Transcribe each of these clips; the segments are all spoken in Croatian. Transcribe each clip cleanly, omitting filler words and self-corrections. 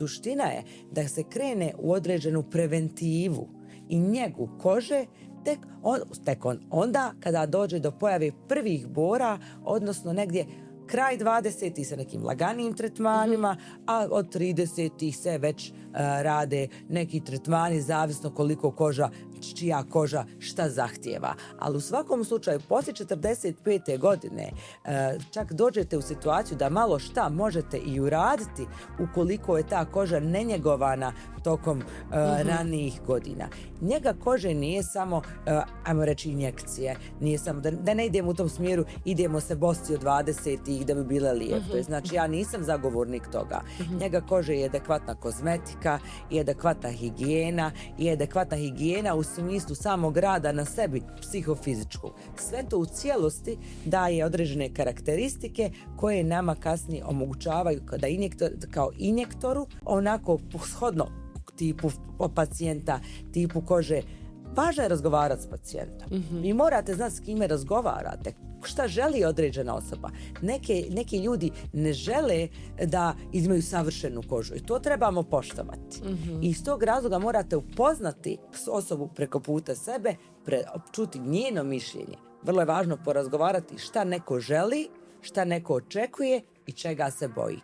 Suština je da se krene u određenu preventivu i njegu kože onda kada dođe do pojave prvih bora, odnosno negdje kraj 20. sa nekim laganijim tretmanima, a od 30. se već rade neki tretmani, zavisno koliko čija koža šta zahtijeva. Ali u svakom slučaju, poslije 45. godine, čak dođete u situaciju da malo šta možete i uraditi ukoliko je ta koža nenjegovana tokom ranijih godina. Njega kože nije samo, ajmo reći, injekcije, nije samo, da ne idemo u tom smjeru, idemo se bosti od 20. da bi bile lijepe. Znači, ja nisam zagovornik toga. Njega kože je adekvatna kozmetika, i adekvatna higijena, i adekvatna higijena u smislu samog rada na sebi, psihofizičku. Sve to u cijelosti daje određene karakteristike koje nama kasnije omogućavaju kao injektoru, onako shodno tipu pacijenta, tipu kože. Važno je razgovarati s pacijentom. Vi morate znati s kime razgovarate, šta želi određena osoba. Neki ljudi ne žele da imaju savršenu kožu i to trebamo poštovati. I iz tog razloga morate upoznati osobu preko puta sebe, čuti njeno mišljenje. Vrlo je važno porazgovarati šta neko želi, šta neko očekuje i čega se boji.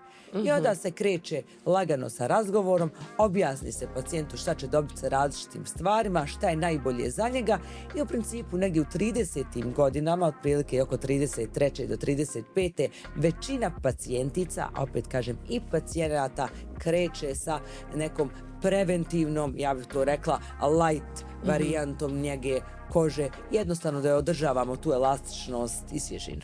I onda se kreće lagano sa razgovorom, objasni se pacijentu šta će dobiti sa različitim stvarima, šta je najbolje za njega i u principu negdje u 30. godinama, otprilike oko 33. do 35. većina pacijentica, a opet kažem i pacijenata, kreće sa nekom preventivnom, ja bih to rekla, light varijantom njege kože, jednostavno da je održavamo tu elastičnost i svježinu.